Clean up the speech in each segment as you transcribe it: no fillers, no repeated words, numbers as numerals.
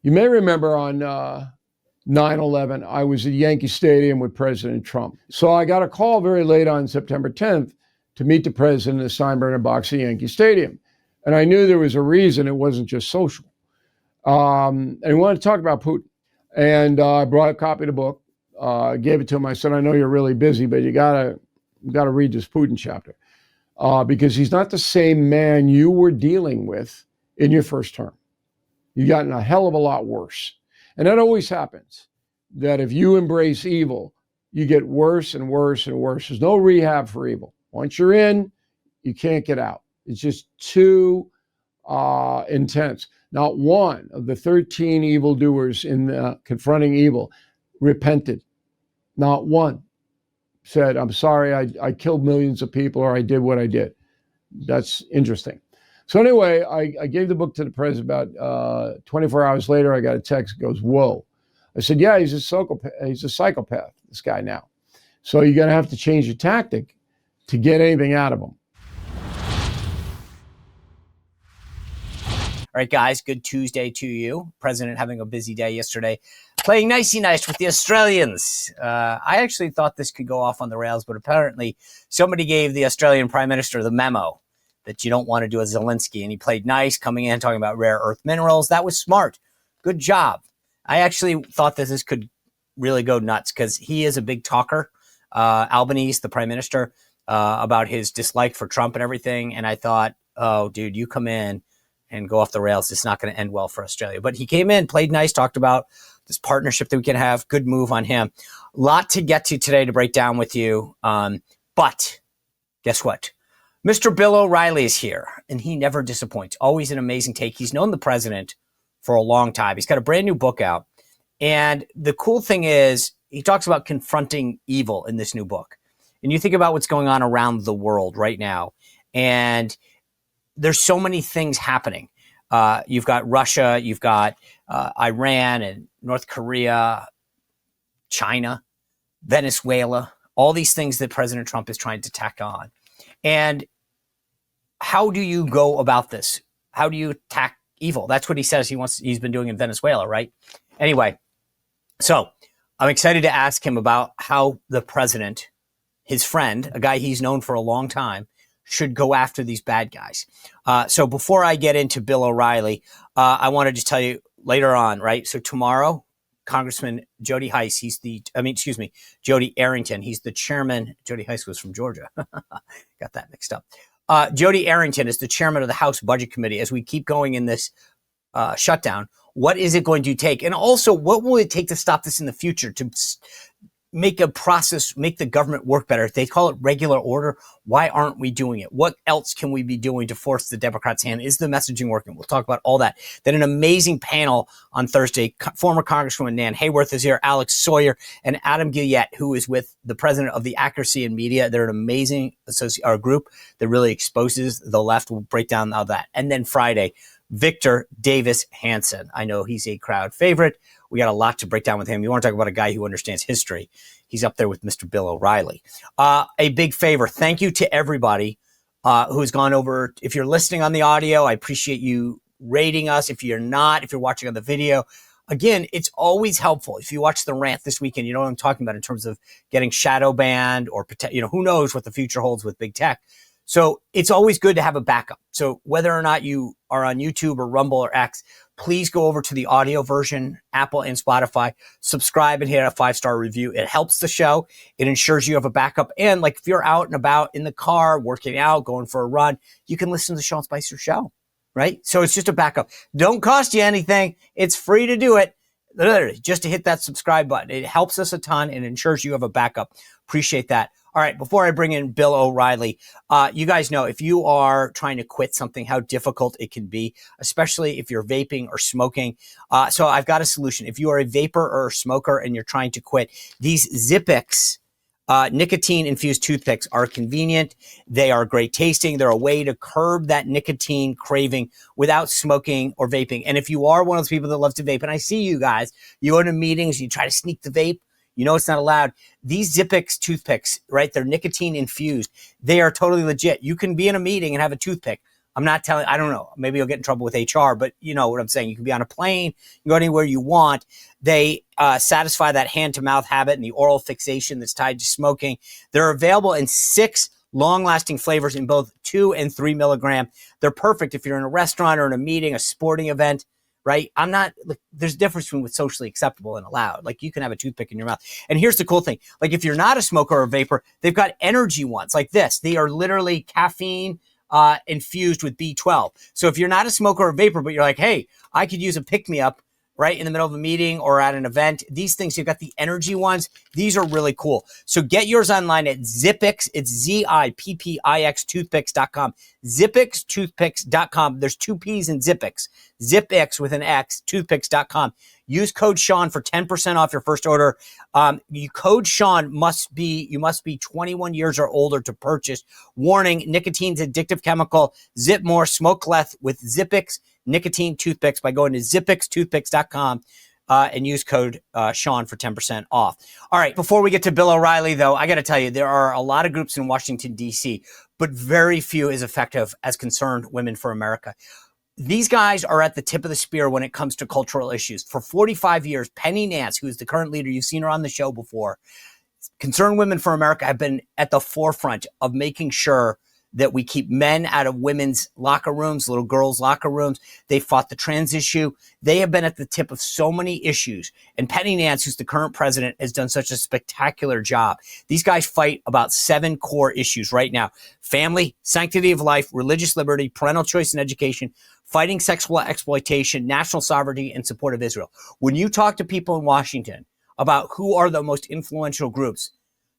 You may remember on 9/11, I was at Yankee Stadium with President Trump. So I got a call very late on September 10th to meet the president at Steinbrenner box at Yankee Stadium. And I knew there was a reason. It wasn't just social. And he wanted to talk about Putin. And I brought a copy of the book, gave it to him. I said, I know you're really busy, but you gotta read this Putin chapter. Because he's not the same man you were dealing with in your first term. You've gotten a hell of a lot worse. And that always happens, that if you embrace evil, you get worse and worse and worse. There's no rehab for evil. Once you're in, you can't get out. It's just too intense. Not one of the 13 evildoers in Confronting Evil repented. Not one said, I'm sorry, I killed millions of people, or I did what I did. That's interesting. So anyway, I gave the book to the president. About 24 hours later, I got a text that goes, whoa. I said, yeah, he's a psychopath, this guy now. So you're going to have to change your tactic to get anything out of him. All right, guys, good Tuesday to you. President having a busy day yesterday, playing nicey nice with the Australians. I actually thought this could go off on the rails, but apparently somebody gave the Australian Prime Minister the memo that you don't want to do a Zelensky, and he played nice, coming in, talking about rare earth minerals. That was smart. Good job. I actually thought that this could really go nuts because he is a big talker, Albanese, the Prime Minister, about his dislike for Trump and everything. And I thought, oh, dude, you come in and go off the rails. It's not going to end well for Australia. But he came in, played nice, talked about this partnership that we can have. Good move on him. A lot to get to today to break down with you. But guess what? Mr. Bill O'Reilly is here, and he never disappoints. Always an amazing take. He's known the president for a long time. He's got a brand new book out. And the cool thing is he talks about confronting evil in this new book. And you think about what's going on around the world right now. And there's so many things happening. You've got Russia, you've got Iran and North Korea, China, Venezuela, all these things that President Trump is trying to tack on. And how do you go about this? How do you attack evil? That's what he says he's been doing in Venezuela, right? Anyway, so I'm excited to ask him about how the president, his friend, a guy he's known for a long time, should go after these bad guys. So before I get into Bill O'Reilly, I want to just tell you later on, right? So tomorrow, Congressman Jody Heiss, Jody Arrington. He's the chairman. Jody Heiss was from Georgia. Got that mixed up. Jody Arrington is the chairman of the House Budget Committee. As we keep going in this shutdown, what is it going to take? And also, what will it take to stop this in the future, to make a process, make the government work better? If they call it regular order, why aren't we doing it? What else can we be doing to force the Democrats' hand? Is the messaging working? We'll talk about all that. Then an amazing panel on Thursday. Former Congresswoman Nan Hayworth is here, Alex Sawyer, and Adam Gillette, who is with the president of the Accuracy in Media. They're an amazing group that really exposes the left. We'll break down all that. And then Friday, Victor Davis Hanson. I know he's a crowd favorite. We got a lot to break down with him. You want to talk about a guy who understands history. He's up there with Mr. Bill O'Reilly. A big favor. Thank you to everybody who's gone over. If you're listening on the audio, I appreciate you rating us. If you're not, if you're watching on the video, again, it's always helpful. If you watch the rant this weekend, you know what I'm talking about in terms of getting shadow banned or, who knows what the future holds with big tech. So it's always good to have a backup. So whether or not you are on YouTube or Rumble or X, please go over to the audio version, Apple and Spotify, subscribe and hit a 5-star review. It helps the show. It ensures you have a backup. And like if you're out and about in the car, working out, going for a run, you can listen to the Sean Spicer Show, right? So it's just a backup. Don't cost you anything. It's free to do it. Literally, just to hit that subscribe button. It helps us a ton and ensures you have a backup. Appreciate that. All right, before I bring in Bill O'Reilly, you guys know if you are trying to quit something, how difficult it can be, especially if you're vaping or smoking. So I've got a solution. If you are a vapor or a smoker and you're trying to quit, these Zippix nicotine-infused toothpicks are convenient. They are great tasting. They're a way to curb that nicotine craving without smoking or vaping. And if you are one of those people that love to vape, and I see you guys, you go to meetings, you try to sneak the vape, you know it's not allowed. These Zippix toothpicks, right, they're nicotine infused. They are totally legit. You can be in a meeting and have a toothpick. I'm not telling, I don't know, maybe you'll get in trouble with HR, but you know what I'm saying. You can be on a plane, you go anywhere you want. They satisfy that hand-to-mouth habit and the oral fixation that's tied to smoking. They're available in 6 long-lasting flavors in both 2 and 3 milligram. They're perfect if you're in a restaurant or in a meeting, a sporting event, right? There's a difference between what's socially acceptable and allowed. Like, you can have a toothpick in your mouth. And here's the cool thing. Like, if you're not a smoker or a vapor, they've got energy ones like this. They are literally caffeine infused with B12. So if you're not a smoker or a vapor, but you're like, hey, I could use a pick-me-up right in the middle of a meeting or at an event, these things, you've got the energy ones. These are really cool. So get yours online at Zippix. It's Zippix toothpicks.com. Zippix toothpicks.com. There's 2 P's in Zippix. Zippix with an X, toothpicks.com. Use code Sean for 10% off your first order. Code Sean you must be 21 years or older to purchase. Warning, nicotine's addictive chemical. Zip more, smoke less with Zippix nicotine toothpicks by going to zippixtoothpicks.com and use code Sean for 10% off. All right, before we get to Bill O'Reilly, though, I got to tell you, there are a lot of groups in Washington, D.C., but very few as effective as Concerned Women for America. These guys are at the tip of the spear when it comes to cultural issues. For 45 years, Penny Nance, who is the current leader, you've seen her on the show before, Concerned Women for America have been at the forefront of making sure that we keep men out of women's locker rooms, little girls' locker rooms. They fought the trans issue. They have been at the tip of so many issues. And Penny Nance, who's the current president, has done such a spectacular job. These guys fight about 7 core issues right now: family, sanctity of life, religious liberty, parental choice and education, fighting sexual exploitation, national sovereignty, and support of Israel. When you talk to people in Washington about who are the most influential groups,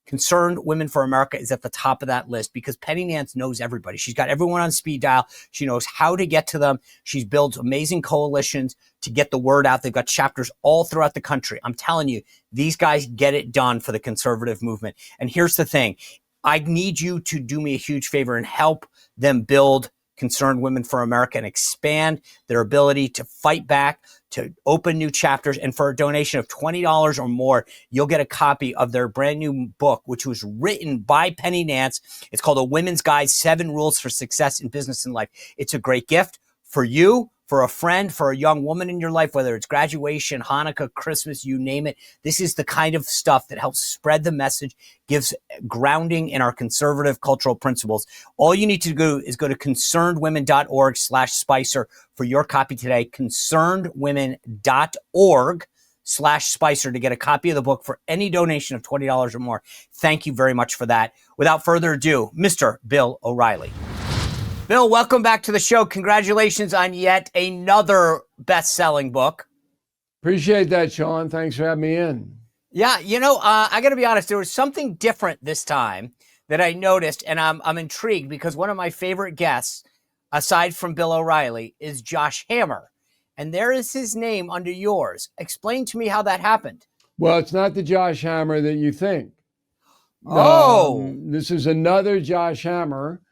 Concerned Women for America is at the top of that list because Penny Nance knows everybody. She's got everyone on speed dial. She knows how to get to them. She's built amazing coalitions to get the word out. They've got chapters all throughout the country. I'm telling you, these guys get it done for the conservative movement. And here's the thing. I need you to do me a huge favor and help them build Concerned Women for America and expand their ability to fight back, to open new chapters. And for a donation of $20 or more, you'll get a copy of their brand new book, which was written by Penny Nance. It's called A Women's Guide, 7 Rules for Success in Business and Life. It's a great gift for you, for a friend, for a young woman in your life, whether it's graduation, Hanukkah, Christmas, you name it. This is the kind of stuff that helps spread the message, gives grounding in our conservative cultural principles. All you need to do is go to concernedwomen.org/Spicer for your copy today. concernedwomen.org/Spicer to get a copy of the book for any donation of $20 or more. Thank you very much for that. Without further ado, Mr. Bill O'Reilly. Bill, welcome back to the show. Congratulations on yet another best-selling book. Appreciate that, Sean. Thanks for having me in. Yeah, I got to be honest. There was something different this time that I noticed, and I'm intrigued because one of my favorite guests, aside from Bill O'Reilly, is Josh Hammer, and there is his name under yours. Explain to me how that happened. Well, it's not the Josh Hammer that you think. This is another Josh Hammer,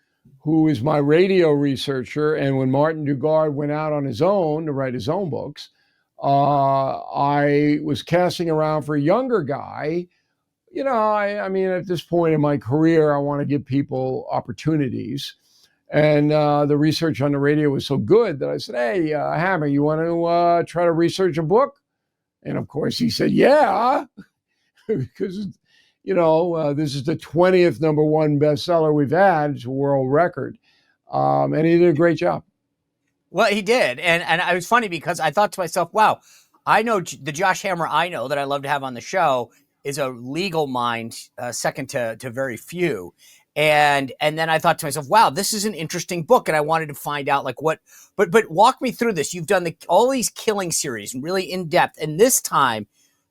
who is my radio researcher. And when Martin Dugard went out on his own to write his own books, I was casting around for a younger guy. I mean, at this point in my career, I want to give people opportunities. And the research on the radio was so good that I said, hey, Hammer, you want to try to research a book? And of course, he said, yeah, because this is the 20th #1 bestseller we've had. It's a world record. And he did a great job. Well, he did. And it was funny because I thought to myself, wow, I know the Josh Hammer I know that I love to have on the show is a legal mind, second to very few. And then I thought to myself, wow, this is an interesting book. And I wanted to find out but walk me through this. You've done all these killing series really in depth. And this time,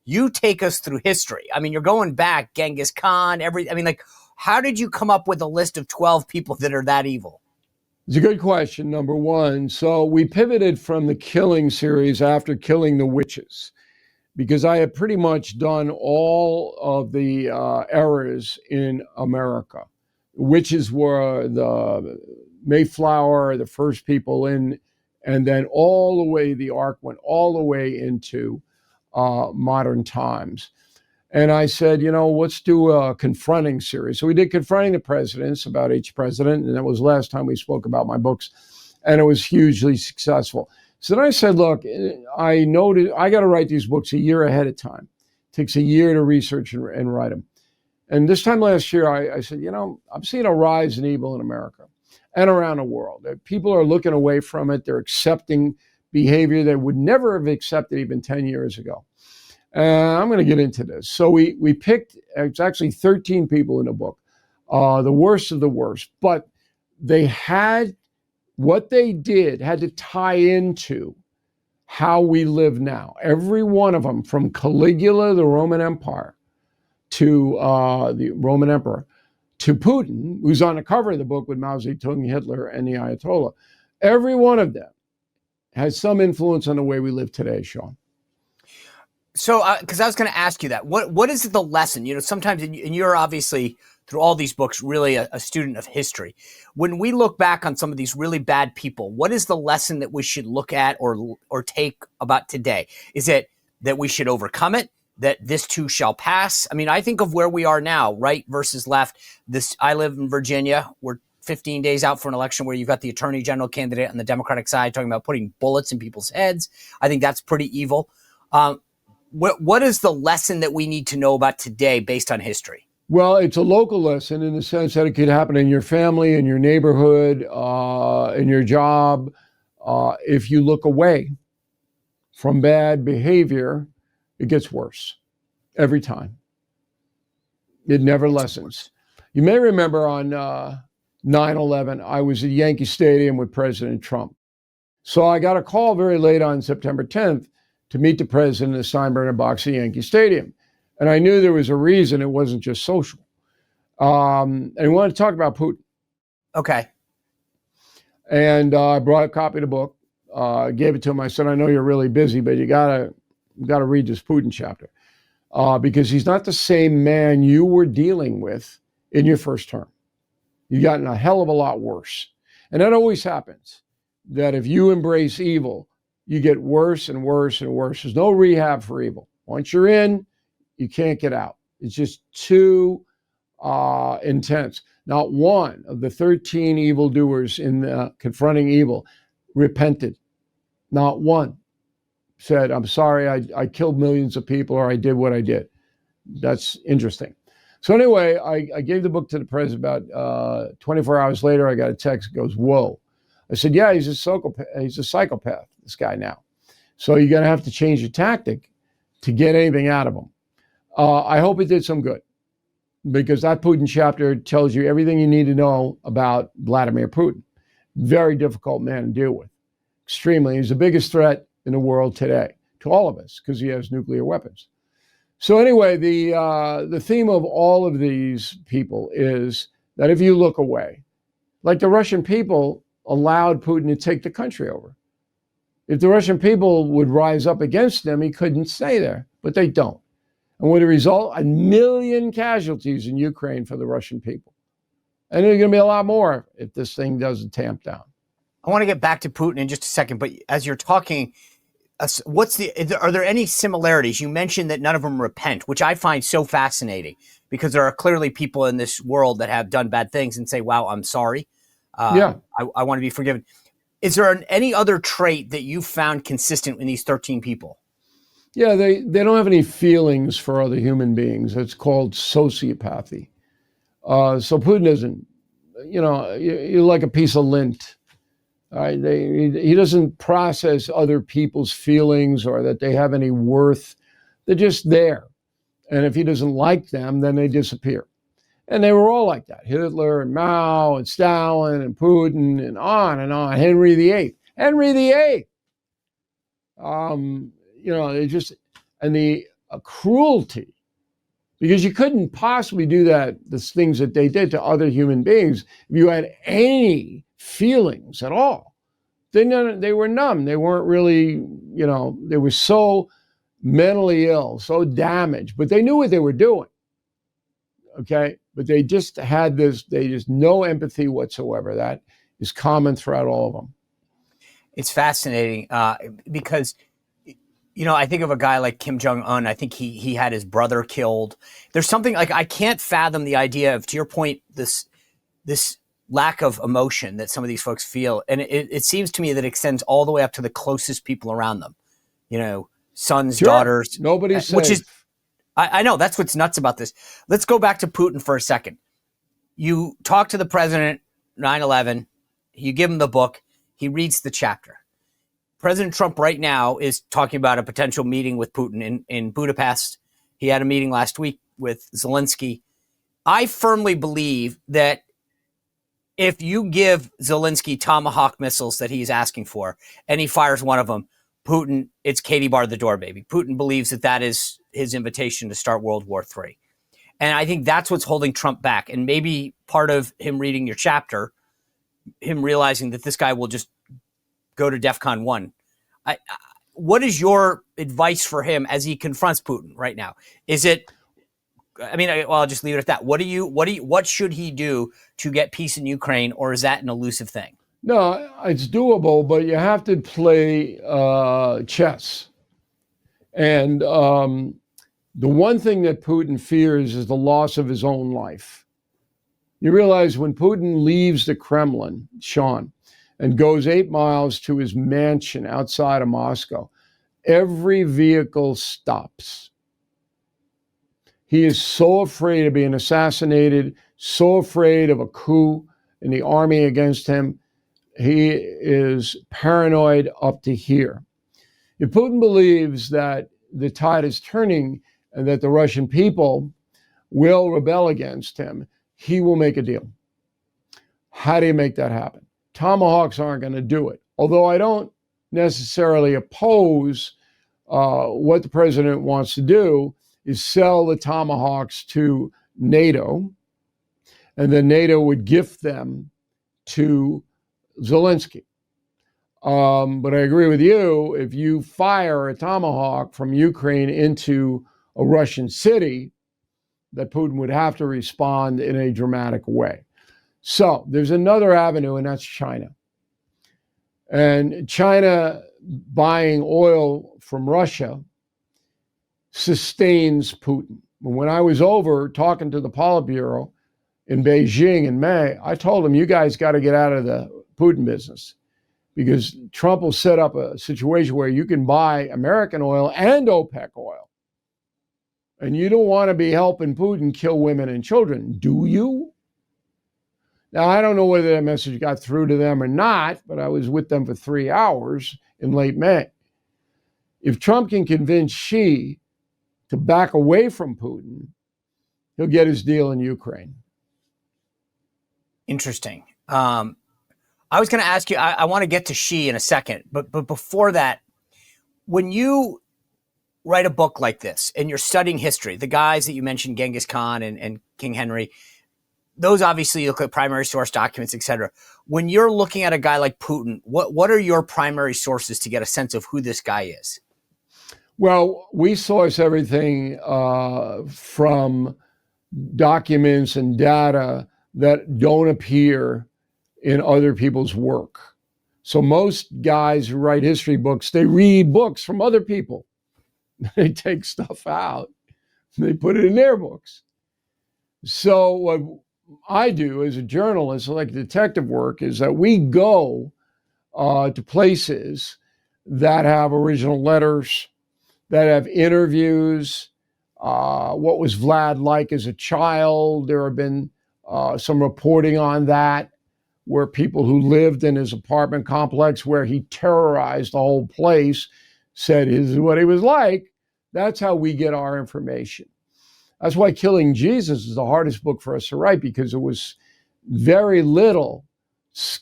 you take us through history. I mean, you're going back, Genghis Khan, how did you come up with a list of 12 people that are that evil? It's a good question, number one. So we pivoted from the killing series after Killing the Witches, because I had pretty much done all of the eras in America. Witches were the Mayflower, the first people in, and then all the way, the arc went all the way into modern times. And I said, let's do a confronting series. So we did Confronting the Presidents, about each president. And that was last time we spoke about my books. and it was hugely successful. So then I said, look, I noted I got to write these books a year ahead of time. It takes a year to research and write them. And this time last year, I said, I'm seeing a rise in evil in America and around the world. People are looking away from it. They're accepting behavior they would never have accepted even 10 years ago. I'm going to get into this. So we picked, it's actually 13 people in the book, the worst of the worst, but what they did had to tie into how we live now. Every one of them, from Caligula, the Roman Empire, to the Roman Emperor, to Putin, who's on the cover of the book with Mao Zedong, Hitler, and the Ayatollah. Every one of them has some influence on the way we live today, Sean. So, because I was going to ask you that, what is the lesson? Sometimes, and you're obviously through all these books really a student of history. When we look back on some of these really bad people, what is the lesson that we should look at or take about today? Is it that we should overcome it? That this too shall pass? I mean, I think of where we are now, right versus left. I live in Virginia. We're 15 days out for an election where you've got the attorney general candidate on the Democratic side talking about putting bullets in people's heads. I think that's pretty evil. What is the lesson that we need to know about today based on history? Well, it's a local lesson in the sense that it could happen in your family, in your neighborhood, in your job. If you look away from bad behavior, it gets worse every time. It never lessens. You may remember on 9/11, I was at Yankee Stadium with President Trump. So I got a call very late on September 10th to meet the president in the Steinbrenner box at Yankee Stadium. And I knew there was a reason. It wasn't just social. And we wanted to talk about Putin. Okay. And I brought a copy of the book, gave it to him. I said, I know you're really busy, but you gotta read this Putin chapter because he's not the same man you were dealing with in your first term. You've gotten a hell of a lot worse. And that always happens, that if you embrace evil, you get worse and worse and worse. There's no rehab for evil. Once you're in, you can't get out. It's just too intense. Not one of the 13 evildoers in Confronting Evil repented. Not one said, I'm sorry, I killed millions of people, or I did what I did. That's interesting. So anyway, I gave the book to the president. About 24 hours later, I got a text that goes, whoa. I said, yeah, he's a psychopath, this guy now. So you're going to have to change your tactic to get anything out of him. I hope it did some good, because that Putin chapter tells you everything you need to know about Vladimir Putin. Very difficult man to deal with. Extremely. He's the biggest threat in the world today to all of us because he has nuclear weapons. So anyway, the theme of all of these people is that if you look away, like the Russian people allowed Putin to take the country over. If the Russian people would rise up against them, he couldn't stay there, but they don't. And with a result, 1 million casualties in Ukraine for the Russian people. And there's going to be a lot more if this thing doesn't tamp down. I want to get back to Putin in just a second, but as you're talking, are there any similarities? You mentioned that none of them repent, which I find so fascinating, because there are clearly people in this world that have done bad things and say, wow, I'm sorry. I want to be forgiven. Is there any other trait that you found consistent in these 13 people? Yeah, they don't have any feelings for other human beings. It's called sociopathy. So Putin isn't, you're like a piece of lint. Right? He doesn't process other people's feelings or that they have any worth. They're just there. And if he doesn't like them, then they disappear. And they were all like that. Hitler and Mao and Stalin and Putin and on and on. Henry VIII. They just, and the cruelty, because you couldn't possibly do the things that they did to other human beings if you had any feelings at all. They were numb. They weren't really, they were so mentally ill, so damaged, but they knew what they were doing. Okay. But they just had no empathy whatsoever. That is common throughout all of them. It's fascinating because, I think of a guy like Kim Jong-un. I think he had his brother killed. There's something like, I can't fathom the idea of, to your point, this lack of emotion that some of these folks feel. And it seems to me that it extends all the way up to the closest people around them, sons, Sure. daughters, Nobody's which safe. is, I know that's what's nuts about this. Let's go back to Putin for a second. You talk to the president, 9/11, you give him the book, he reads the chapter. President Trump right now is talking about a potential meeting with Putin in Budapest. He had a meeting last week with Zelensky. I firmly believe that if you give Zelensky Tomahawk missiles that he's asking for, and he fires one of them, Putin, it's Katie bar the door, baby. Putin believes that that is his invitation to start World War III. And I think that's what's holding Trump back. And maybe part of him reading your chapter, him realizing that this guy will just go to DEFCON 1. What is your advice for him as he confronts Putin right now? Is it, I'll just leave it at that. What should he do to get peace in Ukraine, or is that an elusive thing? No, it's doable, but you have to play chess. And the one thing that Putin fears is the loss of his own life. You realize when Putin leaves the Kremlin, Sean, and goes 8 miles to his mansion outside of Moscow, every vehicle stops. He is so afraid of being assassinated, so afraid of a coup in the army against him. He is paranoid up to here. If Putin believes that the tide is turning and that the Russian people will rebel against him, he will make a deal. How do you make that happen? Tomahawks aren't going to do it. Although I don't necessarily oppose what the president wants to do is sell the Tomahawks to NATO, and then NATO would gift them to Zelensky. But I agree with you, if you fire a Tomahawk from Ukraine into a Russian city, that Putin would have to respond in a dramatic way. So there's another avenue, and that's China. And China buying oil from Russia sustains Putin. When I was over talking to the Politburo in Beijing in May, I told them, you guys got to get out of the Putin business, because Trump will set up a situation where you can buy American oil and OPEC oil. And you don't want to be helping Putin kill women and children, do you? Now, I don't know whether that message got through to them or not, but I was with them for 3 hours in late May. If Trump can convince Xi to back away from Putin, he'll get his deal in Ukraine. Interesting. I was going to ask you, I want to get to Xi in a second, but before that, when you write a book like this and you're studying history, the guys that you mentioned, Genghis Khan and King Henry, those obviously you look at primary source documents, et cetera. When you're looking at a guy like Putin, what are your primary sources to get a sense of who this guy is? Well, we source everything from documents and data that don't appear in other people's work. So most guys who write history books, they read books from other people. They take stuff out, they put it in their books. So what I do as a journalist, like detective work, is that we go to places that have original letters, that have interviews. What was Vlad like as a child? There have been some reporting on that, where people who lived in his apartment complex where he terrorized the whole place said this is what he was like. That's how we get our information. That's why Killing Jesus is the hardest book for us to write, because it was very little.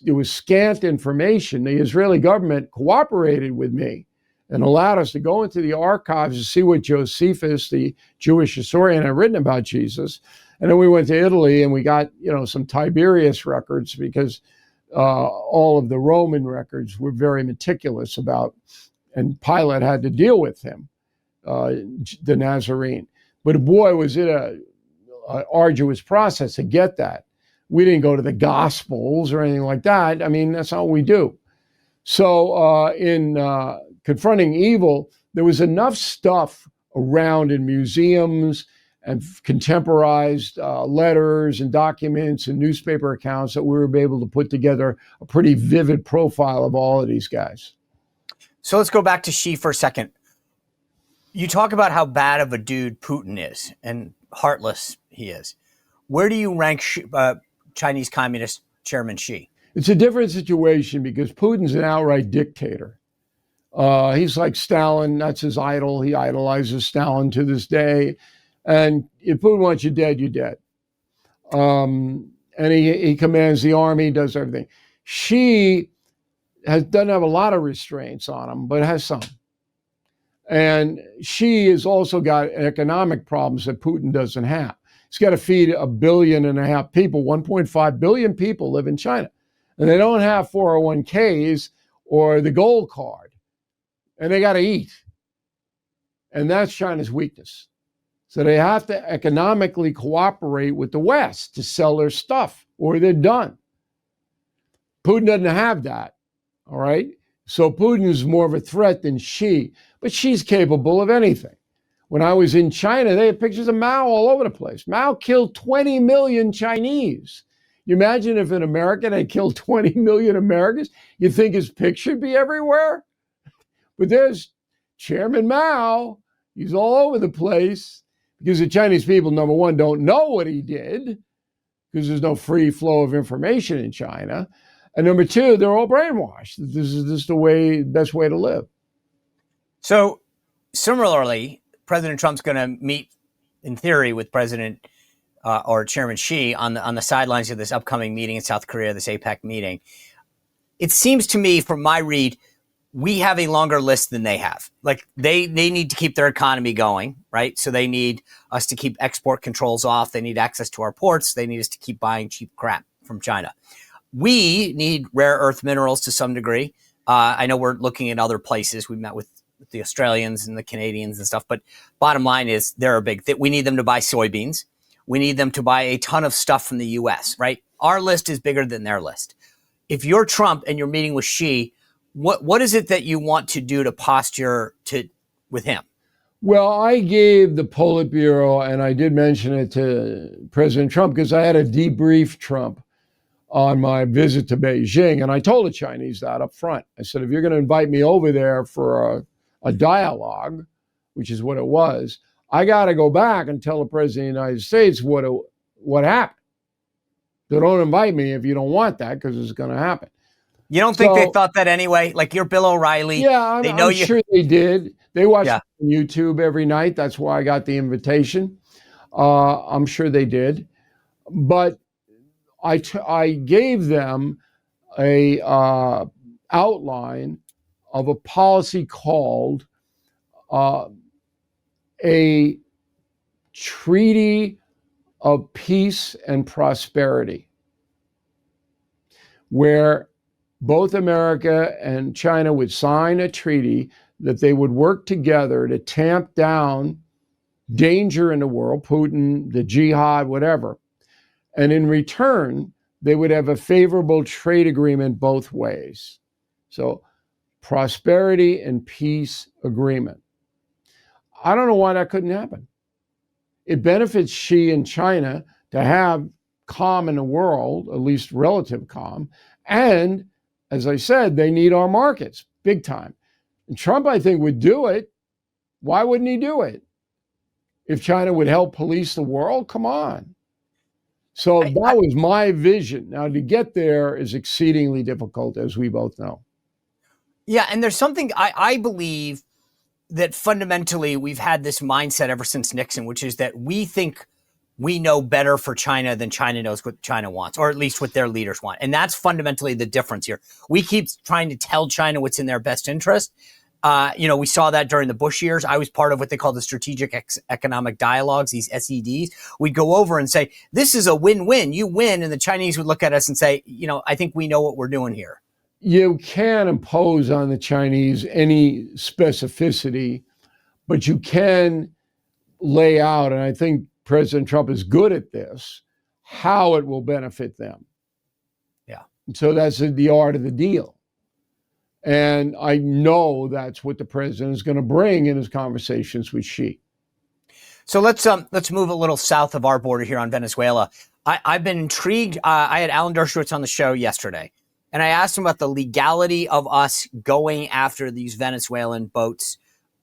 It was scant information. The Israeli government cooperated with me and allowed us to go into the archives to see what Josephus, the Jewish historian, had written about Jesus. And then we went to Italy and we got, some Tiberius records, because all of the Roman records were very meticulous about, and Pilate had to deal with him, the Nazarene. But boy, was it a arduous process to get that. We didn't go to the Gospels or anything like that. I mean, that's not what we do. So in Confronting Evil, there was enough stuff around in museums and contemporized letters and documents and newspaper accounts that we were able to put together a pretty vivid profile of all of these guys. So let's go back to Xi for a second. You talk about how bad of a dude Putin is and heartless he is. Where do you rank Chinese Communist Chairman Xi? It's a different situation because Putin's an outright dictator. He's like Stalin. That's his idol. He idolizes Stalin to this day. And if Putin wants you dead, you're dead. And he commands the army, does everything. Xi doesn't have a lot of restraints on him, but has some. And Xi has also got economic problems that Putin doesn't have. He's got to feed 1.5 billion people. 1.5 billion people live in China. And they don't have 401ks or the gold card. And they got to eat. And that's China's weakness. So they have to economically cooperate with the West to sell their stuff, or they're done. Putin doesn't have that, all right? So Putin is more of a threat than Xi, but Xi's capable of anything. When I was in China, they had pictures of Mao all over the place. Mao killed 20 million Chinese. You imagine if in America they killed 20 million Americans, you think his picture would be everywhere? But there's Chairman Mao. He's all over the place. Because the Chinese people, number one, don't know what he did, because there's no free flow of information in China. And number two, they're all brainwashed. This is just the best way to live. So similarly, President Trump's going to meet, in theory, with President or Chairman Xi on the sidelines of this upcoming meeting in South Korea, this APEC meeting. It seems to me, from my read, we have a longer list than they have. Like they need to keep their economy going, right? So they need us to keep export controls off. They need access to our ports. They need us to keep buying cheap crap from China. We need rare earth minerals to some degree. I know we're looking at other places. We met with the Australians and the Canadians and stuff, but bottom line is they're we need them to buy soybeans. We need them to buy a ton of stuff from the US, right? Our list is bigger than their list. If you're Trump and you're meeting with Xi, what is it that you want to do to posture with him? Well, I gave the Politburo, and I did mention it to President Trump because I had to debrief Trump on my visit to Beijing. And I told the Chinese that up front. I said, if you're going to invite me over there for a dialogue, which is what it was, I got to go back and tell the President of the United States what happened. So don't invite me if you don't want that, because it's going to happen. You don't think they thought that anyway? Like you're Bill O'Reilly. Yeah, I'm sure they did. They watch on YouTube every night. That's why I got the invitation. I'm sure they did. But I gave them a outline of a policy called a treaty of peace and prosperity, where both America and China would sign a treaty that they would work together to tamp down danger in the world, Putin, the jihad, whatever. And in return, they would have a favorable trade agreement both ways. So prosperity and peace agreement. I don't know why that couldn't happen. It benefits Xi and China to have calm in the world, at least relative calm. And as I said, they need our markets big time. And Trump, I think, would do it. Why wouldn't he do it? If China would help police the world, come on. So that was my vision. Now, to get there is exceedingly difficult, as we both know. Yeah, and there's something I believe that fundamentally we've had this mindset ever since Nixon, which is that we think we know better for China than China knows what China wants, or at least what their leaders want. And that's fundamentally the difference here. We keep trying to tell China what's in their best interest. We saw that during the Bush years. I was part of what they call the Strategic Economic Dialogues, these SEDs. We'd go over and say, this is a win-win. You win. And the Chinese would look at us and say, I think we know what we're doing here. You can't impose on the Chinese any specificity, but you can lay out, and I think President Trump is good at this, how it will benefit them. Yeah. So that's the art of the deal. And I know that's what the president is going to bring in his conversations with Xi. So let's move a little south of our border here on Venezuela. I've been intrigued. I had Alan Dershowitz on the show yesterday, and I asked him about the legality of us going after these Venezuelan boats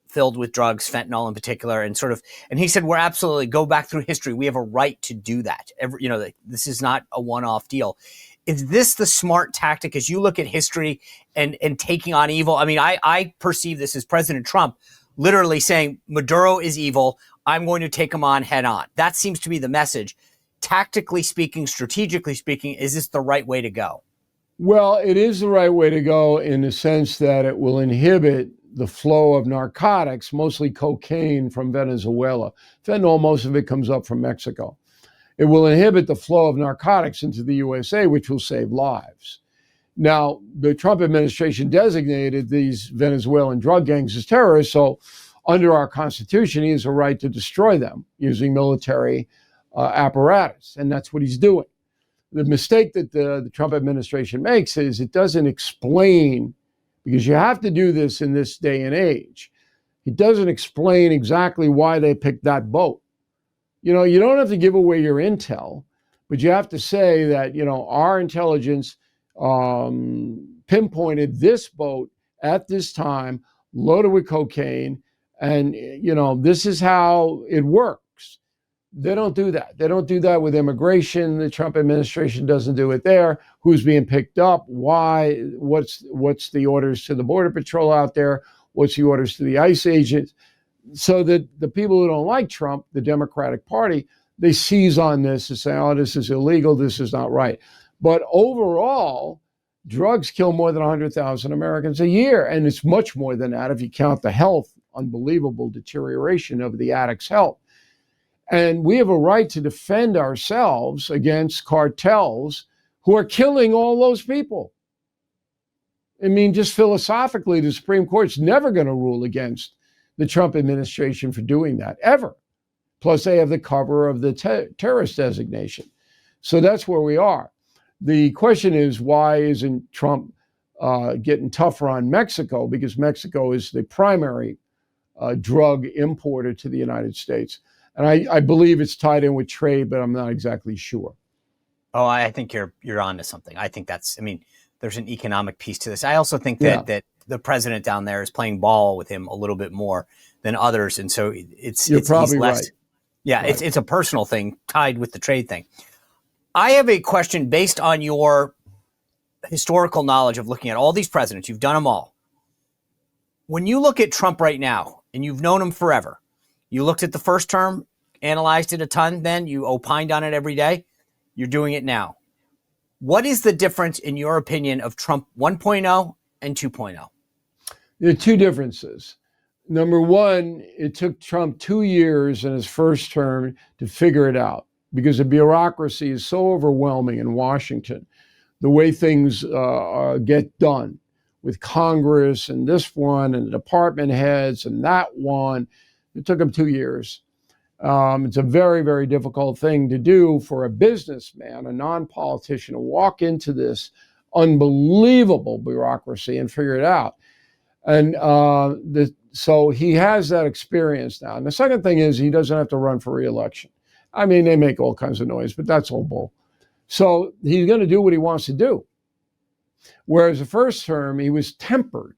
filled with drugs, fentanyl in particular, and he said, we're absolutely, go back through history. We have a right to do that. This is not a one-off deal. Is this the smart tactic as you look at history and taking on evil? I mean, I perceive this as President Trump literally saying Maduro is evil. I'm going to take him on head on. That seems to be the message. Tactically speaking, strategically speaking, is this the right way to go? Well, it is the right way to go in the sense that it will inhibit the flow of narcotics, mostly cocaine from Venezuela. Fentanyl, most of it comes up from Mexico. It will inhibit the flow of narcotics into the USA, which will save lives. Now, the Trump administration designated these Venezuelan drug gangs as terrorists, so under our Constitution, he has a right to destroy them using military apparatus, and that's what he's doing. The mistake that the Trump administration makes is it doesn't explain, because you have to do this in this day and age. It doesn't explain exactly why they picked that boat. You don't have to give away your intel, but you have to say that, our intelligence pinpointed this boat at this time, loaded with cocaine, and, this is how it works. They don't do that. They don't do that with immigration. The Trump administration doesn't do it there. Who's being picked up? Why? What's the orders to the Border Patrol out there? What's the orders to the ICE agents? So that the people who don't like Trump, the Democratic Party, they seize on this and say, oh, this is illegal. This is not right. But overall, drugs kill more than 100,000 Americans a year. And it's much more than that if you count the health, unbelievable deterioration of the addict's health. And we have a right to defend ourselves against cartels who are killing all those people. I mean, just philosophically, the Supreme Court's never going to rule against the Trump administration for doing that, ever. Plus, they have the cover of the terrorist designation. So that's where we are. The question is, why isn't Trump getting tougher on Mexico? Because Mexico is the primary drug importer to the United States. And I believe it's tied in with trade, but I'm not exactly sure. Oh, I think you're onto something. I think there's an economic piece to this. I also think that the president down there is playing ball with him a little bit more than others. And so you're probably less, right. Yeah, right. It's a personal thing tied with the trade thing. I have a question based on your historical knowledge of looking at all these presidents. You've done them all. When you look at Trump right now, and you've known him forever, you looked at the first term, analyzed it a ton, then you opined on it every day. You're doing it now. What is the difference, in your opinion, of Trump 1.0 and 2.0? There are two differences. Number one, it took Trump 2 years in his first term to figure it out because the bureaucracy is so overwhelming in Washington. The way things get done with Congress and this one and the department heads and that one, it took him 2 years. It's a very, very difficult thing to do for a businessman, a non-politician, to walk into this unbelievable bureaucracy and figure it out. And so he has that experience now. And the second thing is he doesn't have to run for re-election. I mean, they make all kinds of noise, but that's all bull. So he's going to do what he wants to do. Whereas the first term, he was tempered.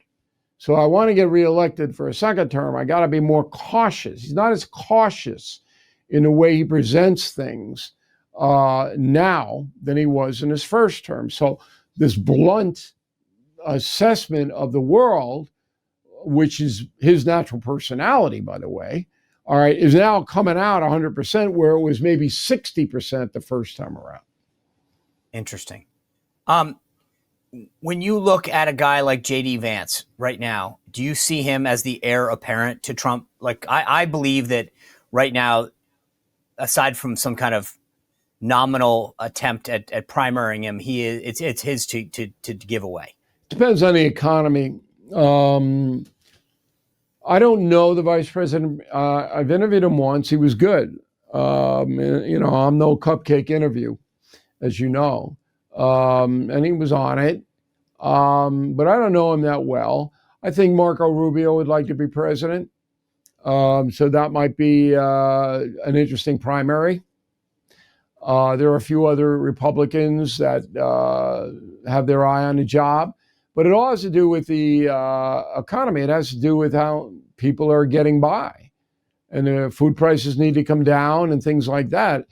So I want to get reelected for a second term. I got to be more cautious. He's not as cautious in the way he presents things now than he was in his first term. So this blunt assessment of the world, which is his natural personality, by the way, all right, is now coming out 100%, where it was maybe 60% the first time around. Interesting. When you look at a guy like J.D. Vance right now, do you see him as the heir apparent to Trump? Like, I believe that right now, aside from some kind of nominal attempt at primarying him, it's his to give away. Depends on the economy. I don't know the vice president. I've interviewed him once. He was good. I'm no cupcake interview, as you know. And he was on it. But I don't know him that well. I think Marco Rubio would like to be president. So that might be an interesting primary. There are a few other Republicans that have their eye on the job, but it all has to do with the economy. It has to do with how people are getting by, and the food prices need to come down and things like that.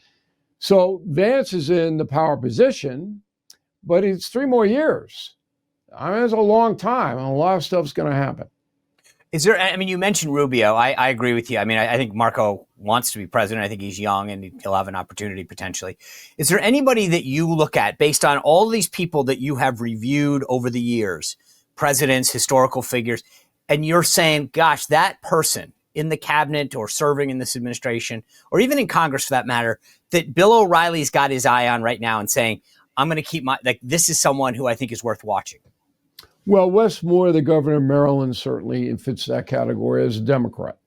So Vance is in the power position, but it's 3 more years. I mean, it's a long time, and a lot of stuff's going to happen. Is there, I mean, you mentioned Rubio. I agree with you. I mean, I think Marco wants to be president. I think he's young and he'll have an opportunity potentially. Is there anybody that you look at based on all these people that you have reviewed over the years, presidents, historical figures, and you're saying, gosh, that person in the cabinet or serving in this administration, or even in Congress for that matter, that Bill O'Reilly's got his eye on right now and saying, I'm going to keep this is someone who I think is worth watching? Well, Wes Moore, the governor of Maryland, certainly fits that category as a Democrat.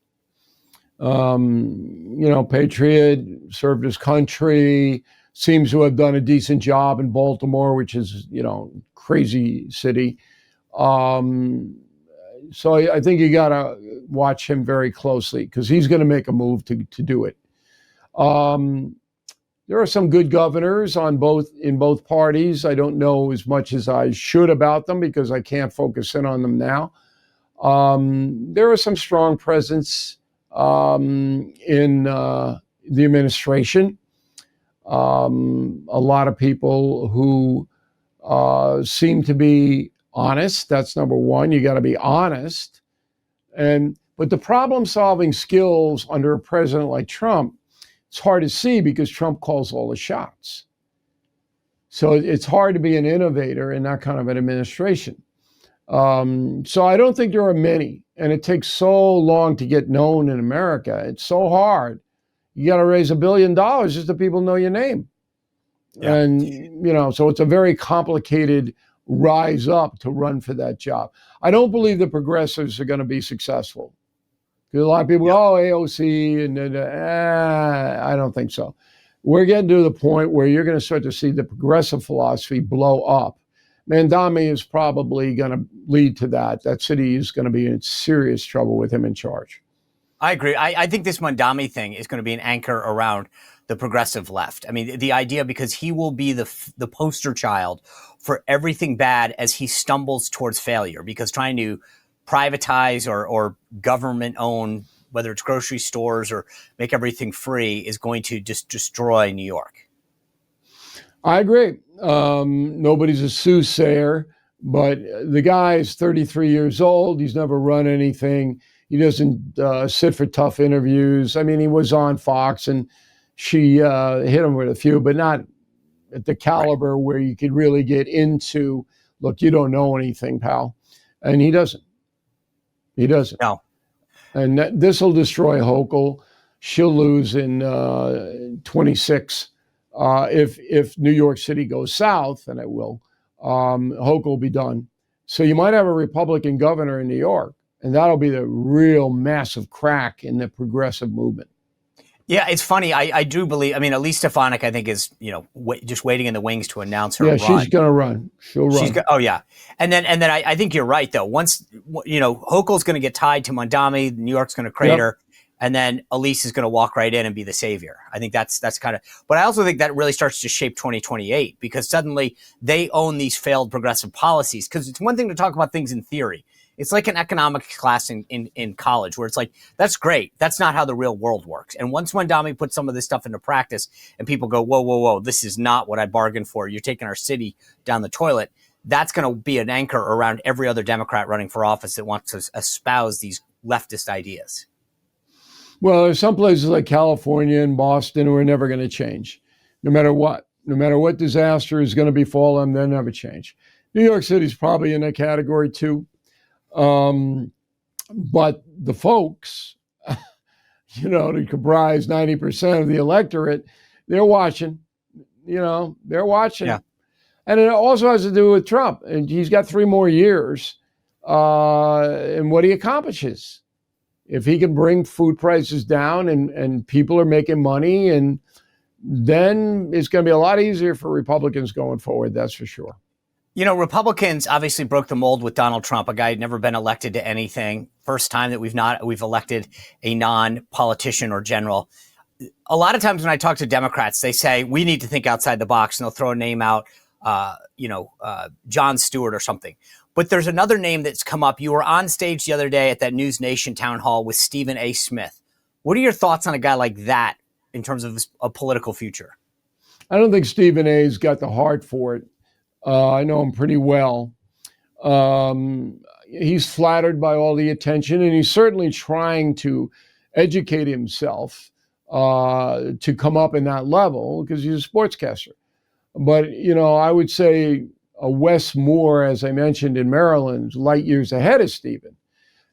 Patriot, served his country, seems to have done a decent job in Baltimore, which is, crazy city. So I think you got to watch him very closely because he's going to make a move to do it. There are some good governors in both parties. I don't know as much as I should about them because I can't focus in on them now. There are some strong presence in the administration. A lot of people who seem to be honest. That's number one. You got to be honest. But the problem-solving skills under a president like Trump, it's hard to see because Trump calls all the shots. So it's hard to be an innovator in that kind of an administration. So I don't think there are many, and it takes so long to get known in America. It's so hard. You got to raise $1 billion just so people know your name. Yeah. And, so it's a very complicated rise up to run for that job. I don't believe the progressives are going to be successful. A lot of people go, AOC, and I don't think so. We're getting to the point where you're going to start to see the progressive philosophy blow up. Mandami is probably going to lead to that. That city is going to be in serious trouble with him in charge. I agree. I think this Mandami thing is going to be an anchor around the progressive left. I mean, the idea, because he will be the poster child for everything bad as he stumbles towards failure, because trying to privatize or government own, whether it's grocery stores or make everything free, is going to just destroy New York. I agree. Nobody's a soothsayer, but the guy is 33 years old. He's never run anything. He doesn't sit for tough interviews. I mean, he was on Fox and she hit him with a few, but not at the caliber where you could really get into, look, you don't know anything, pal. And he doesn't. He doesn't. No. And this will destroy Hochul. She'll lose in 26. If New York City goes south, and it will, Hochul will be done. So you might have a Republican governor in New York, and that'll be the real massive crack in the progressive movement. Yeah, it's funny. I do believe, Elise Stefanik, I think, is, just waiting in the wings to announce her run. Yeah, she's going to run. She'll run. Oh, yeah. And then I think you're right, though. Once, Hochul's going to get tied to Mandami, New York's going to crater, and then Elise is going to walk right in and be the savior. I think that's kind of, but I also think that really starts to shape 2028, because suddenly they own these failed progressive policies. Because it's one thing to talk about things in theory. It's like an economics class in college where it's like, that's great. That's not how the real world works. And once Mandami puts some of this stuff into practice and people go, whoa, this is not what I bargained for. You're taking our city down the toilet. That's going to be an anchor around every other Democrat running for office that wants to espouse these leftist ideas. Well, there's some places like California and Boston who are never going to change, no matter what. No matter what disaster is going to befall them, they'll never change. New York City's probably in that category too. But the folks, to comprise 90% of the electorate, they're watching, they're watching. Yeah. And it also has to do with Trump. And he's got 3 more years and what he accomplishes. If he can bring food prices down and people are making money, and then it's going to be a lot easier for Republicans going forward. That's for sure. You know, Republicans obviously broke the mold with Donald Trump, a guy who'd never been elected to anything. First time that we've elected a non-politician or general. A lot of times when I talk to Democrats, they say we need to think outside the box, and they'll throw a name out, Jon Stewart or something. But there's another name that's come up. You were on stage the other day at that News Nation town hall with Stephen A. Smith. What are your thoughts on a guy like that in terms of a political future? I don't think Stephen A's got the heart for it. I know him pretty well. He's flattered by all the attention, and he's certainly trying to educate himself to come up in that level because he's a sportscaster. But, I would say Wes Moore, as I mentioned in Maryland, light years ahead of Stephen.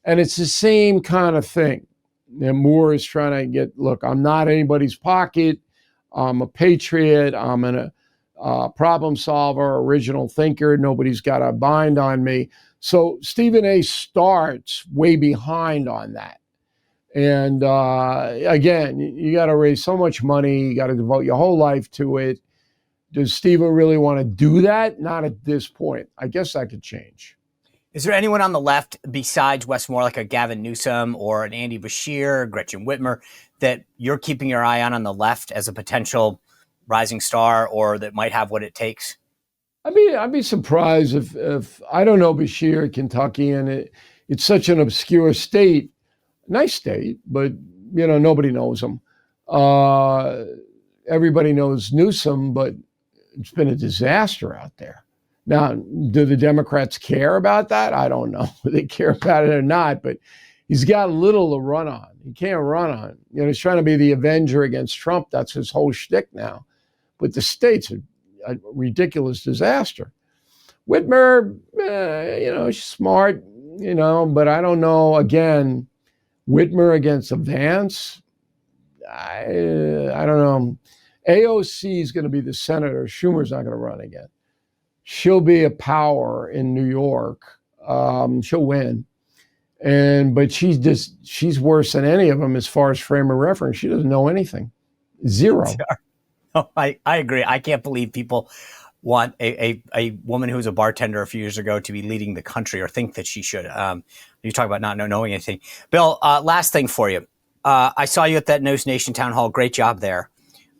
And it's the same kind of thing. And Moore is trying to look, I'm not anybody's pocket. I'm a patriot. I'm a problem solver, original thinker. Nobody's got a bind on me. So Stephen A. starts way behind on that. And again, you got to raise so much money. You got to devote your whole life to it. Does Stephen really want to do that? Not at this point. I guess that could change. Is there anyone on the left besides Wes Moore, like a Gavin Newsom or an Andy Bashir, Gretchen Whitmer, that you're keeping your eye on the left as a potential rising star or that might have what it takes? I mean, I'd be surprised if I don't know Bashir, Kentucky, and it's such an obscure state. Nice state, but nobody knows him. Everybody knows Newsom, but it's been a disaster out there. Now, do the Democrats care about that? I don't know if they care about it or not, but he's got little to run on. He can't run on. He's trying to be the avenger against Trump. That's his whole shtick now. But the state's a ridiculous disaster. Whitmer, she's smart, but I don't know. Again, Whitmer against Vance, I don't know. AOC is going to be the senator. Schumer's not going to run again. She'll be a power in New York. She'll win. But she's worse than any of them as far as frame of reference. She doesn't know anything. Zero. No, I agree. I can't believe people want a woman who was a bartender a few years ago to be leading the country or think that she should. You talk about not knowing anything. Bill, last thing for you. I saw you at that News Nation town hall. Great job there.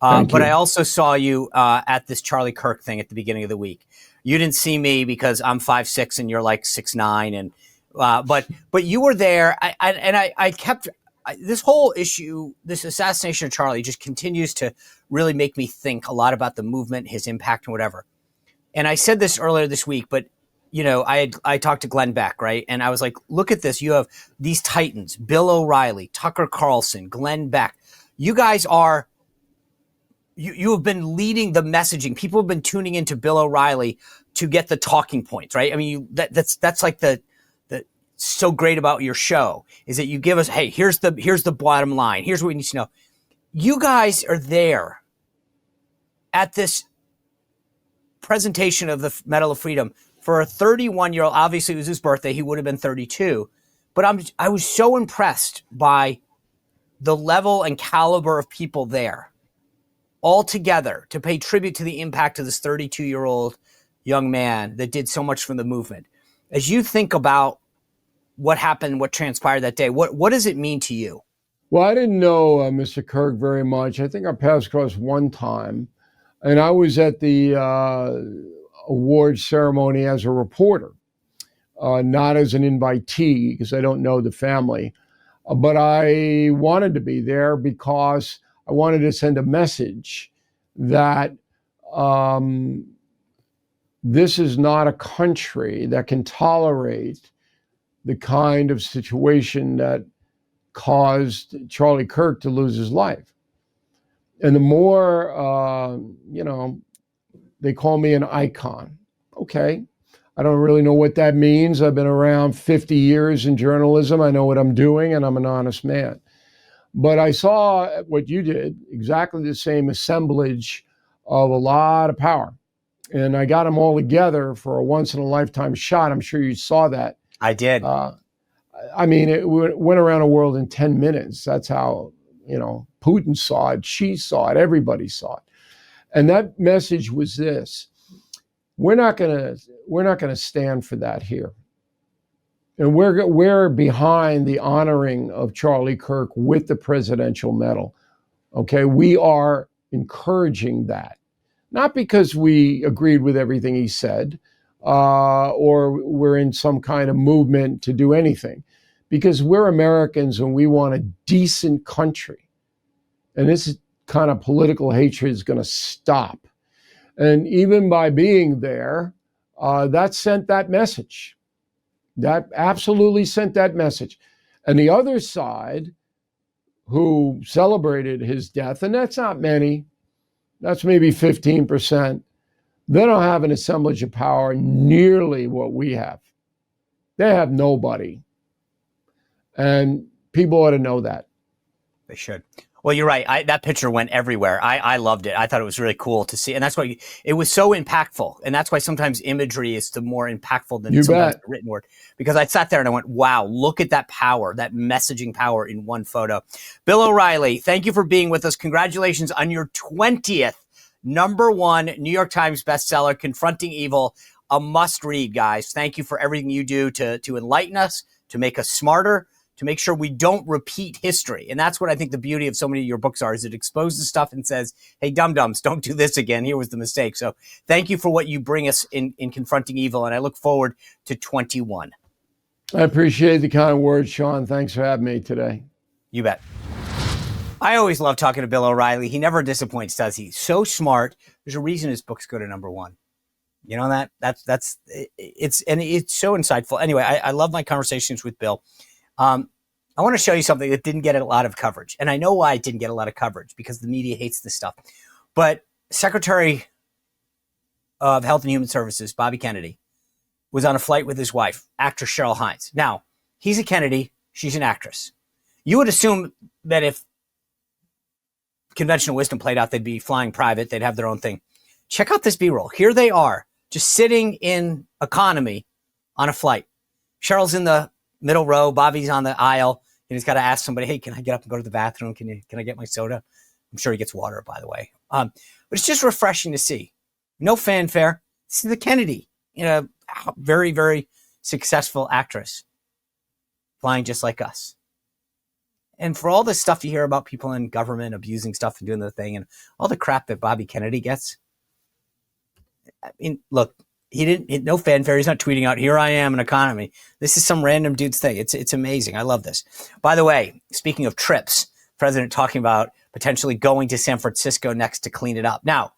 But I also saw you at this Charlie Kirk thing at the beginning of the week. You didn't see me because I'm 5'6" and you're like 6'9", and but you were there. I kept this whole issue, this assassination of Charlie, just continues to really make me think a lot about the movement, his impact, and whatever. And I said this earlier this week, but I talked to Glenn Beck, right? And I was like, look at this. You have these titans: Bill O'Reilly, Tucker Carlson, Glenn Beck. You guys are. You have been leading the messaging. People have been tuning into Bill O'Reilly to get the talking points, right? I mean, that's like the so great about your show is that you give us, hey, here's the bottom line. Here's what we need to know. You guys are there at this presentation of the Medal of Freedom for a 31-year-old. Obviously, it was his birthday. He would have been 32. But I was so impressed by the level and caliber of people there, all together to pay tribute to the impact of this 32-year-old young man that did so much for the movement. As you think about what happened, what transpired that day, what does it mean to you? Well, I didn't know Mr. Kirk very much. I think our paths crossed one time, and I was at the awards ceremony as a reporter, not as an invitee because I don't know the family. But I wanted to be there because I wanted to send a message that this is not a country that can tolerate the kind of situation that caused Charlie Kirk to lose his life. And the more, they call me an icon. Okay. I don't really know what that means. I've been around 50 years in journalism. I know what I'm doing, and I'm an honest man. But I saw what you did, exactly the same assemblage of a lot of power. And I got them all together for a once-in-a-lifetime shot. I'm sure you saw that. I did. I mean, it went around the world in 10 minutes. That's how, Putin saw it, Xi saw it, everybody saw it. And that message was this: We're not gonna stand for that here. And we're behind the honoring of Charlie Kirk with the Presidential Medal. Okay, we are encouraging that, not because we agreed with everything he said, or we're in some kind of movement to do anything, because we're Americans and we want a decent country. And this kind of political hatred is going to stop. And even by being there, that sent that message. That absolutely sent that message. And the other side, who celebrated his death, and that's not many, that's maybe 15%, they don't have an assemblage of power nearly what we have. They have nobody. And people ought to know that. They should. Well, you're right. That picture went everywhere. I loved it. I thought it was really cool to see. And that's why it was so impactful. And that's why sometimes imagery is the more impactful than sometimes the written word. Because I sat there and I went, wow, look at that power, that messaging power in one photo. Bill O'Reilly, thank you for being with us. Congratulations on your 20th #1 New York Times bestseller, Confronting Evil, a must read, guys. Thank you for everything you do to enlighten us, to make us smarter, to make sure we don't repeat history. And that's what I think the beauty of so many of your books are, is it exposes stuff and says, hey, dum-dums, don't do this again. Here was the mistake. So thank you for what you bring us in Confronting Evil. And I look forward to 21. I appreciate the kind words, Sean. Thanks for having me today. You bet. I always love talking to Bill O'Reilly. He never disappoints, does he? So smart. There's a reason his books go to #1. You know that? It's so insightful. Anyway, I love my conversations with Bill. I want to show you something that didn't get a lot of coverage. And I know why it didn't get a lot of coverage, because the media hates this stuff. But Secretary of Health and Human Services, Bobby Kennedy, was on a flight with his wife, actress Cheryl Hines. Now, he's a Kennedy. She's an actress. You would assume that if conventional wisdom played out, they'd be flying private. They'd have their own thing. Check out this B-roll. Here they are, just sitting in economy on a flight. Cheryl's in the middle row. Bobby's on the aisle. And he's got to ask somebody, hey, can I get up and go to the bathroom? Can I get my soda? I'm sure he gets water, by the way. But it's just refreshing to see. No fanfare. This is the Kennedy, very, very successful actress, flying just like us. And for all this stuff you hear about people in government abusing stuff and doing the thing, and all the crap that Bobby Kennedy gets, I mean, look, he didn't, no fanfare. He's not tweeting out, here I am in economy. This is some random dude's thing. It's amazing. I love this. By the way, speaking of trips, President talking about potentially going to San Francisco next to clean it up. Now,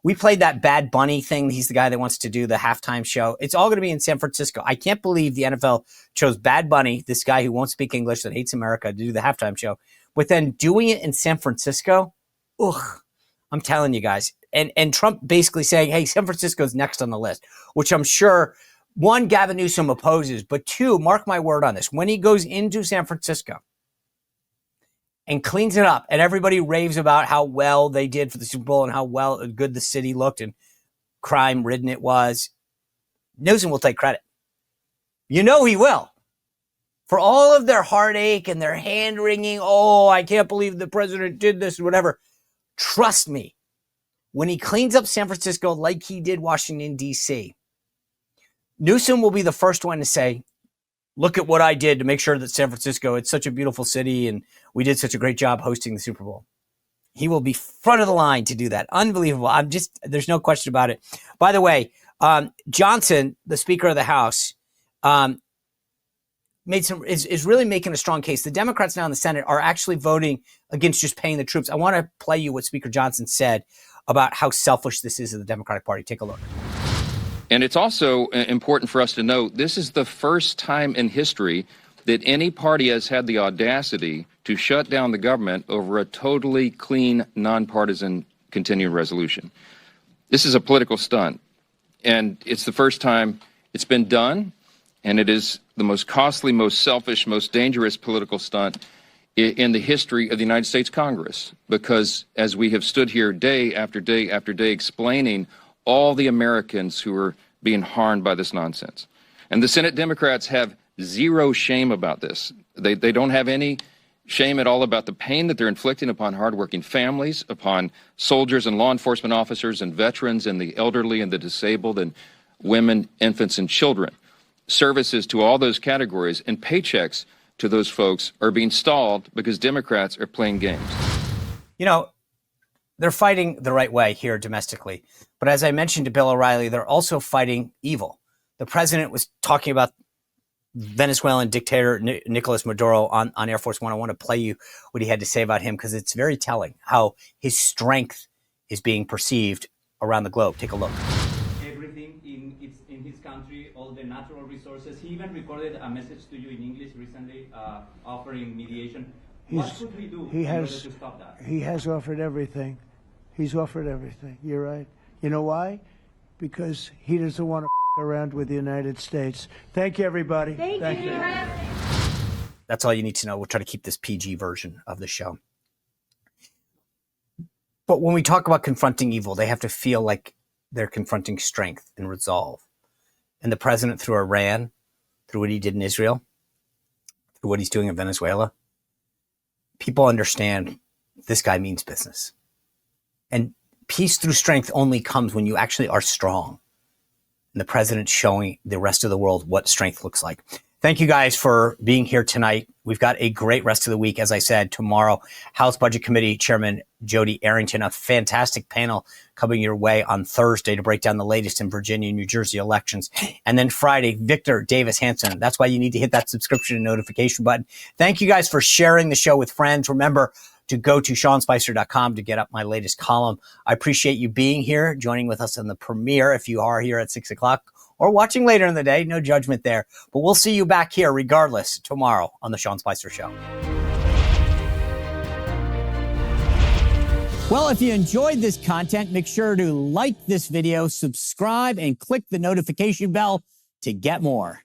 we played that Bad Bunny thing. He's the guy that wants to do the halftime show. It's all going to be in San Francisco. I can't believe the NFL chose Bad Bunny, this guy who won't speak English, that hates America, to do the halftime show. But then doing it in San Francisco, I'm telling you guys. And Trump basically saying, hey, San Francisco's next on the list, which I'm sure, one, Gavin Newsom opposes, but two, mark my word on this, when he goes into San Francisco and cleans it up, and everybody raves about how well they did for the Super Bowl and how good the city looked and crime-ridden it was, Newsom will take credit. You know he will. For all of their heartache and their hand-wringing, oh, I can't believe the president did this or whatever, trust me, when he cleans up San Francisco like he did Washington, D.C., Newsom will be the first one to say, look at what I did to make sure that San Francisco, it's such a beautiful city and we did such a great job hosting the Super Bowl. He will be front of the line to do that. Unbelievable. There's no question about it. By the way, Johnson, the Speaker of the House, is really making a strong case. The Democrats now in the Senate are actually voting against just paying the troops. I want to play you what Speaker Johnson said about how selfish this is of the Democratic Party. Take a look. And it's also important for us to note, this is the first time in history that any party has had the audacity to shut down the government over a totally clean, nonpartisan continuing resolution. This is a political stunt, and it's the first time it's been done, and it is the most costly, most selfish, most dangerous political stunt in the history of the United States Congress, because as we have stood here day after day after day explaining all the Americans who are being harmed by this nonsense. And the Senate Democrats have zero shame about this. They don't have any shame at all about the pain that they're inflicting upon hardworking families, upon soldiers and law enforcement officers and veterans and the elderly and the disabled and women, infants, and children. Services to all those categories and paychecks to those folks are being stalled because Democrats are playing games. You know, they're fighting the right way here domestically. But as I mentioned to Bill O'Reilly, they're also fighting evil. The president was talking about Venezuelan dictator Nicolas Maduro on Air Force One. I want to play you what he had to say about him because it's very telling how his strength is being perceived around the globe. Take a look. Everything in his country, all the natural resources. He even recorded a message to you in English recently, offering mediation. What could we do in order to stop that? He has offered everything. He's offered everything. You're right. You know why? Because he doesn't want to around with the United States. Thank you, everybody. Thank you. That's all you need to know. We'll try to keep this PG version of the show. But when we talk about confronting evil, they have to feel like they're confronting strength and resolve. And the president, through Iran, through what he did in Israel, through what he's doing in Venezuela, people understand this guy means business. And peace through strength only comes when you actually are strong. And the president's showing the rest of the world what strength looks like. Thank you guys for being here tonight. We've got a great rest of the week. As I said, tomorrow, House Budget Committee Chairman Jody Arrington, a fantastic panel coming your way on Thursday to break down the latest in Virginia and New Jersey elections. And then Friday, Victor Davis Hanson. That's why you need to hit that subscription and notification button. Thank you guys for sharing the show with friends. Remember to go to SeanSpicer.com to get up my latest column. I appreciate you being here, joining with us in the premiere if you are here at 6 o'clock or watching later in the day. No judgment there. But we'll see you back here regardless tomorrow on The Sean Spicer Show. Well, if you enjoyed this content, make sure to like this video, subscribe, and click the notification bell to get more.